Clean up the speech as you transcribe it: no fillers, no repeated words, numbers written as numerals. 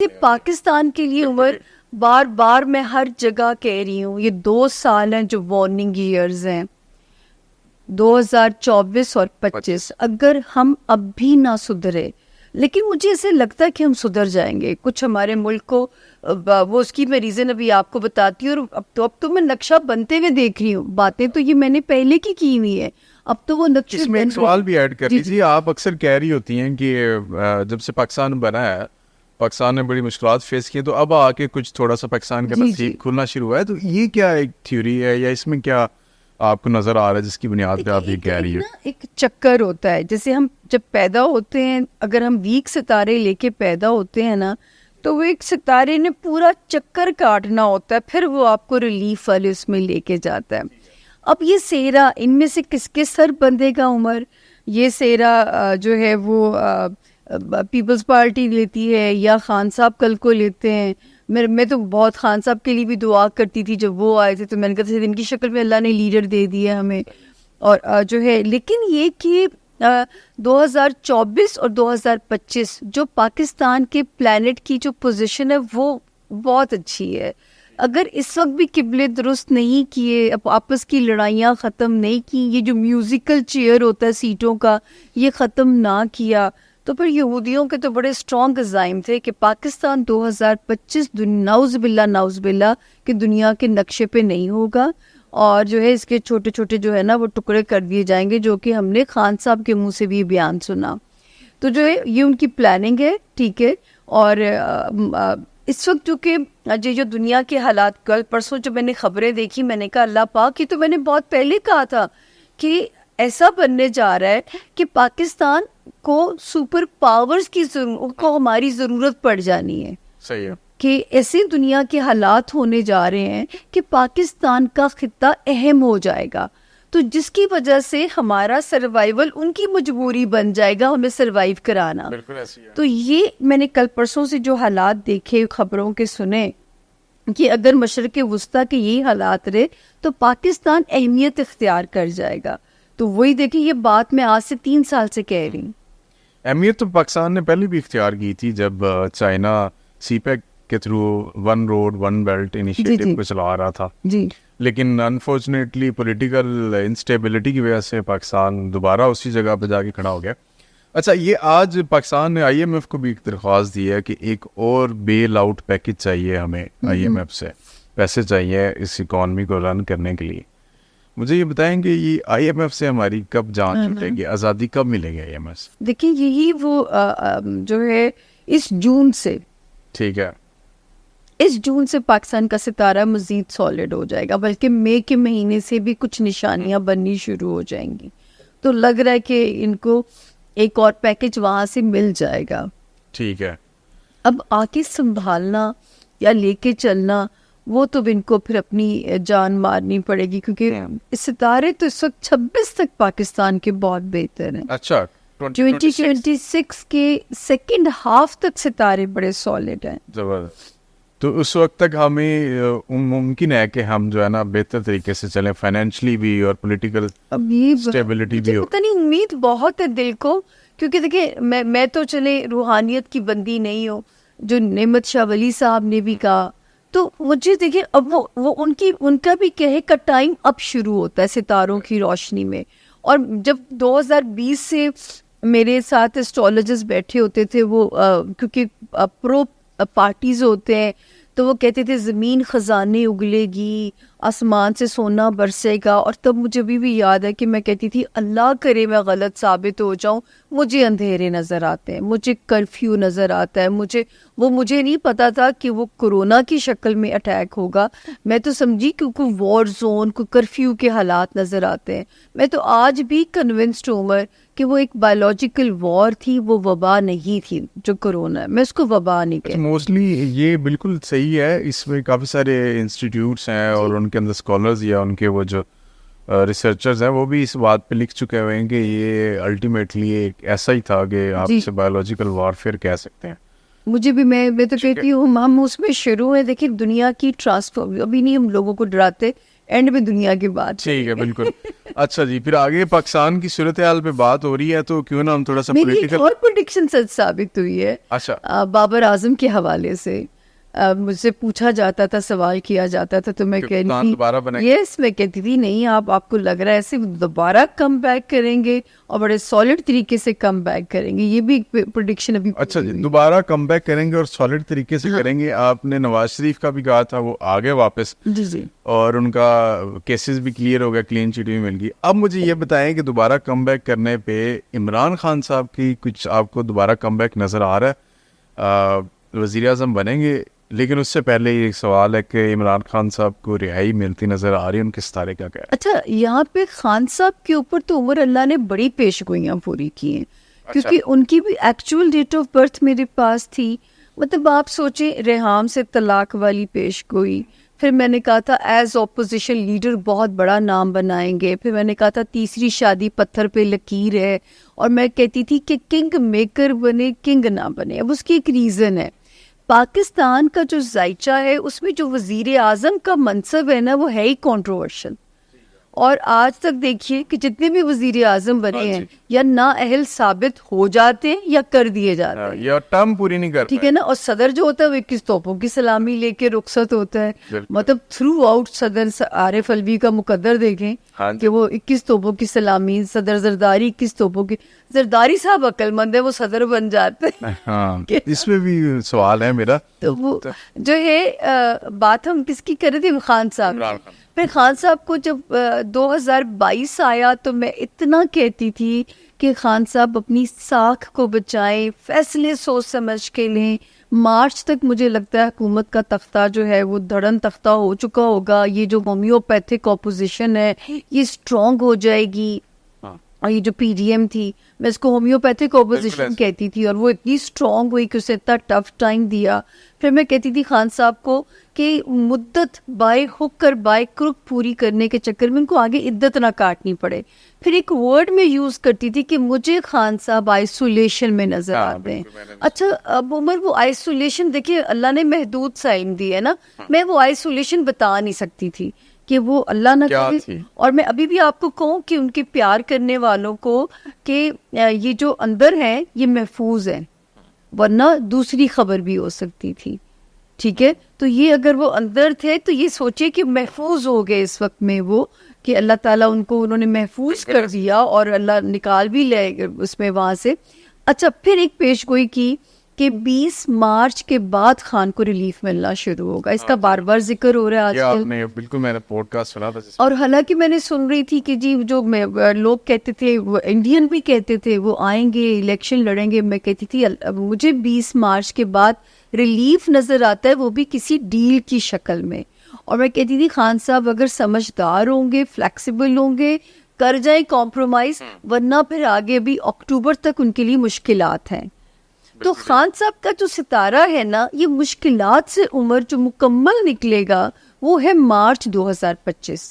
پاکستان کے لیے عمر بار بار میں ہر جگہ کہہ رہی ہوں، یہ 2 سال ہیں جو وارننگ ایئرز ہیں، 2024 اور 25. اگر ہم اب بھی نہ سدھرے، لیکن مجھے ایسے لگتا ہے کہ ہم سدھر جائیں گے. کچھ ہمارے ملک کو وہ اس کی میں ریزن ابھی آپ کو بتاتی ہوں. اور اب تو میں نقشہ بنتے ہوئے دیکھ رہی ہوں. باتیں تو یہ میں نے پہلے کی ہوئی ہے، اب تو وہ نقشے. اس میں ایک سوال بھی ایڈ کر لیجیے. آپ اکثر کہہ رہی ہوتی ہیں کہ جب سے پاکستان بنا ہے، پاکستان نے بڑی مشکلات فیس کی، تو اب آ کے کچھ تھوڑا سا پاکستان کا نصیب کھلنا شروع ہوا ہے. تو یہ کیا ایک تھیوری ہے یا اس میں کیا آپ کو نظر آ رہا ہے جس کی بنیاد پہ آپ یہ کہہ رہی ہے؟ ایک چکر ہوتا ہے. جیسے ہم جب پیدا ہوتے ہیں، اگر ہم ویک ستارے لے کے پیدا ہوتے ہیں نا، تو وہ ایک ستارے نے پورا چکر کاٹنا ہوتا ہے، پھر وہ آپ کو ریلیف والے اس میں لے کے جاتا ہے. اب یہ سیرا ان میں سے کس کے سر بندھے گا عمر؟ یہ سیرا جو ہے وہ پیپلز پارٹی لیتی ہے یا خان صاحب کل کو لیتے ہیں. میں تو بہت خان صاحب کے لیے بھی دعا کرتی تھی جب وہ آئے تھے، تو میں نے کہا ان کی شکل میں اللہ نے لیڈر دے دیا ہمیں. اور جو ہے لیکن یہ کہ 2024 اور 2025 جو پاکستان کے پلانٹ کی جو پوزیشن ہے وہ بہت اچھی ہے. اگر اس وقت بھی قبلے درست نہیں کیے، آپس کی لڑائیاں ختم نہیں کی، یہ جو میوزیکل چیئر ہوتا ہے سیٹوں کا یہ ختم نہ کیا، تو پھر یہودیوں کے تو بڑے اسٹرانگ عزائم تھے کہ پاکستان 2025 نعوذ باللہ کہ دنیا کے نقشے پہ نہیں ہوگا، اور جو ہے اس کے چھوٹے چھوٹے جو ہے نا وہ ٹکڑے کر دیے جائیں گے، جو کہ ہم نے خان صاحب کے منہ سے بھی بیان سنا. تو جو ہے یہ ان کی پلاننگ ہے، ٹھیک ہے. اور اس وقت جو کہ جو دنیا کے حالات، کل پرسوں جب میں نے خبریں دیکھی، میں نے کہا اللہ پاک، یہ تو میں نے بہت پہلے کہا تھا کہ ایسا بننے جا رہا ہے کہ پاکستان کو سپر پاورز کی کو ہماری ضرورت پڑ جانی ہے. صحیح ہے کہ ایسے دنیا کے حالات ہونے جا رہے ہیں کہ پاکستان کا خطہ اہم ہو جائے گا، تو جس کی وجہ سے ہمارا سروائیول ان کی مجبوری بن جائے گا ہمیں سروائیو کرانا. بالکل ایسی ہے. تو یہ میں نے کل پرسوں سے جو حالات دیکھے، خبروں کے سنے، کہ اگر مشرق وسطیٰ کے یہی حالات رہے تو پاکستان اہمیت اختیار کر جائے گا. تو وہی دیکھیں، یہ بات میں آج سے 3 سال سے کہہ رہی ہوں. اہمیت تو پاکستان نے پہلے بھی اختیار کی تھی جب چائنا سی پیک کے through one road one belt initiative کو چلا رہا تھا. جی. لیکن انفارچونیٹلی پولیٹیکل انسٹیبلٹی کی وجہ سے پاکستان دوبارہ اسی جگہ پہ جا کے کھڑا ہو گیا. اچھا، یہ آج پاکستان نے آئی ایم ایف کو بھی ایک درخواست دی ہے کہ ایک اور بیل آؤٹ پیکج چاہیے ہمیں، آئی ایم ایف سے پیسے چاہیے اس اکانومی کو رن کرنے کے لیے. مجھے یہ بتائیں کہ یہ آئی ایم ایف سے ہماری کب جان چھوٹے گی، آزادی کب ملے گی آئی ایم ایف سے؟ دیکھیں یہی وہ جو ہے اس جون سے، ٹھیک ہے، اس جون سے پاکستان کا ستارہ مزید سالڈ ہو جائے گا، بلکہ مئی کے مہینے سے بھی کچھ نشانیاں بننی شروع ہو جائیں گی. تو لگ رہا ہے کہ ان کو ایک اور پیکج وہاں سے مل جائے گا. ٹھیک ہے. اب آ کے سنبھالنا یا لے کے چلنا، وہ تو ان کو پھر اپنی جان مارنی پڑے گی، کیونکہ ستارے تو اس وقت 26 تک پاکستان کے بہت بہتر ہیں. اچھا، 2026 کے سیکنڈ ہاف تک ستارے بڑے سالڈ ہیں. زبردست. تو اس وقت تک ہمیں ممکن ہے کہ ہم جو ہے نا بہتر طریقے سے چلیں، فائنینشلی بھی اور پولیٹیکل اسٹیبلٹی بھی ہو. پتہ نہیں، امید بہت ہے دل کو، کیونکہ دیکھیں میں تو چلے روحانیت کی بندی نہیں ہوں، جو نعمت شاہ ولی صاحب نے بھی کہا. تو مجھے دیکھیں اب وہ ان کا بھی کہے کا ٹائم اب شروع ہوتا ہے ستاروں کی روشنی میں. اور جب 2020 سے میرے ساتھ اسٹرالوجرز بیٹھے ہوتے تھے، وہ کیونکہ پرو پارٹیز ہوتے ہیں، تو وہ کہتے تھے زمین خزانے اگلے گی، آسمان سے سونا برسے گا. اور تب مجھے بھی یاد ہے کہ میں کہتی تھی اللہ کرے میں غلط ثابت ہو جاؤں. مجھے اندھیرے نظر آتے ہیں، مجھے کرفیو نظر آتا ہے، مجھے نہیں پتا تھا کہ وہ کورونا کی شکل میں اٹیک ہوگا. میں تو سمجھی کیونکہ وار زون کو کرفیو کے حالات نظر آتے ہیں. میں تو آج بھی کنونسڈ ہوں کہ وہ ایک بایولوجیکل وار تھی، وہ وبا نہیں تھی جو کرونا ہے. میں اس کو وبا نہیں کہتی. موسٹلی یہ بالکل صحیح ہے. اس میں کافی سارے انسٹیٹیوٹس ہیں اور ان کے اندر اسکالرز یا ان کے وہ جو ریسرچرز ہیں وہ بھی اس بات پہ لکھ چکے ہوئے ہیں کہ یہ الٹیمیٹلی ایک ایسا ہی تھا کہ آپ سے بایولوجیکل وارفیئر کہہ سکتے ہیں. مجھے بھی میں تو کہتی ہوں ہم اس میں شروع ہیں. دیکھیں دنیا کی ٹرانسفارم ابھی نہیں ہم لوگوں کو ڈراتے اینڈ میں دنیا کی بات. ٹھیک ہے بالکل. اچھا جی, پھر آگے پاکستان کی صورتحال پہ بات ہو رہی ہے تو کیوں نہ ہم تھوڑا سا میری ایک اور پریڈکشن سچ ثابت ہوئی ہے. اچھا, بابر اعظم کے حوالے سے مجھ سے پوچھا جاتا تھا, سوال کیا جاتا تھا, تو میں کہتی تھی یس, میں کہتی تھی نہیں, آپ کو لگ رہا ہے ایسے دوبارہ کم بیک کریں گے اور بڑے سالڈ طریقے سے کم بیک کریں گے. یہ بھی ایک پریڈکشن ابھی. اچھا جی, دوبارہ کم بیک کریں گے اور سالڈ طریقے سے کریں گے. آپ نے نواز شریف کا بھی کہا تھا, وہ آگے واپس, جی جی, اور ان کا کیسز بھی کلیئر ہو گیا, کلین چٹ بھی مل گئی. اب مجھے یہ بتائیں کہ دوبارہ کم بیک کرنے پہ عمران خان صاحب کی کچھ آپ کو دوبارہ کم بیک نظر آ رہا ہے؟ وزیر اعظم بنیں گے, لیکن اس سے پہلے یہ سوال ہے کہ عمران خان صاحب کو رہائی ملتی نظر آ رہی ہے, ان کے ستارے کیا کہہ رہے ہیں؟ اچھا, یہاں پہ خان صاحب کے اوپر تو عمر اللہ نے بڑی پیش گوئیاں پوری کی ہیں, کیونکہ ان کی بھی ایکچوئل ڈیٹ آف برتھ میرے پاس تھی. مطلب آپ سوچیں, ریحام سے طلاق والی پیش گوئی, پھر میں نے کہا تھا ایز اپوزیشن لیڈر بہت بڑا نام بنائیں گے, پھر میں نے کہا تھا تیسری شادی پتھر پہ لکیر ہے, اور میں کہتی تھی کہ کنگ میکر بنے, کنگ نہ بنے. اب اس کی ایک ریزن ہے, پاکستان کا جو ذائچہ ہے اس میں جو وزیر اعظم کا منصب ہے نا, وہ ہے ہی کنٹروورشل. اور آج تک دیکھیے کہ جتنے بھی وزیر اعظم بنے ہیں یا نااہل ثابت ہو جاتے ہیں یا کر دیے جاتے ہیں, یا ٹرم پوری نہیں کرتے, ٹھیک ہے نا. اور صدر جو ہوتا ہے وہ 21 توپوں کی سلامی لے کے رخصت ہوتا ہے. مطلب تھرو آؤٹ صدر عارف الوی کا مقدر دیکھیں کہ وہ 21 توپوں کی سلامی, صدر زرداری 21 توپوں کی. زرداری صاحب عقل مند ہے, وہ صدر بن جاتے ہیں. ہاں, اس میں بھی سوال ہے میرا. تو وہ جو ہے بات ہم کس کی کر رہے تھے, خان صاحب. پھر خان صاحب کو جب 2022 آیا تو میں اتنا کہتی تھی کہ خان صاحب اپنی ساکھ کو بچائیں, فیصلے سوچ سمجھ کے لیں. مارچ تک مجھے لگتا ہے حکومت کا تختہ جو ہے وہ دھڑن تختہ ہو چکا ہوگا. یہ جو ہومیوپیتھک اپوزیشن ہے یہ اسٹرانگ ہو جائے گی, اور یہ جو پی ڈی ایم تھی, میں اس کو ہومیوپیتھک اپوزیشن کہتی تھی, اور وہ اتنی اسٹرانگ ہوئی کہ اسے اتنا ٹف ٹائم دیا. پھر میں کہتی تھی خان صاحب کو کہ مدت بائے ہک کر بائے کرک پوری کرنے کے چکر میں ان کو آگے عدت نہ کاٹنی پڑے. پھر ایک ورڈ میں یوز کرتی تھی کہ مجھے خان صاحب آئسولیشن میں نظر آتے ہیں. اچھا اب عمر, وہ آئسولیشن دیکھیے اللہ نے محدود سا علم دی ہے نا, میں وہ آئسولیشن بتا نہیں سکتی تھی کہ وہ اللہ نہ کرے. اور میں ابھی بھی آپ کو کہوں کہ ان کے پیار کرنے والوں کو کہ یہ جو اندر ہیں یہ محفوظ ہیں, ورنہ دوسری خبر بھی ہو سکتی تھی. ٹھیک ہے, تو یہ اگر وہ اندر تھے تو یہ سوچے کہ محفوظ ہو گئے اس وقت میں وہ, کہ اللہ تعالیٰ ان کو انہوں نے محفوظ کر دیا اور اللہ نکال بھی لے اس میں وہاں سے. اچھا, پھر ایک پیش گوئی کی کہ 20 مارچ کے بعد خان کو ریلیف ملنا شروع ہوگا. اس کا بار بار ذکر ہو رہا ہے آج کل. بالکل, میں نے پوڈ کاسٹ سنا تھا, اور حالانکہ میں نے سن رہی تھی کہ جی جو لوگ کہتے تھے, وہ انڈین بھی کہتے تھے وہ آئیں گے الیکشن لڑیں گے. میں کہتی تھی مجھے 20 مارچ کے بعد ریلیف نظر آتا ہے, وہ بھی کسی ڈیل کی شکل میں. اور میں کہتی تھی خان صاحب اگر سمجھدار ہوں گے, فلیکسیبل ہوں گے, کر جائیں کمپرومائز, ورنہ پھر آگے بھی اکتوبر تک ان کے لیے مشکلات ہیں. تو خان صاحب کا جو ستارہ ہے نا, یہ مشکلات سے عمر جو مکمل نکلے گا وہ ہے مارچ 2025.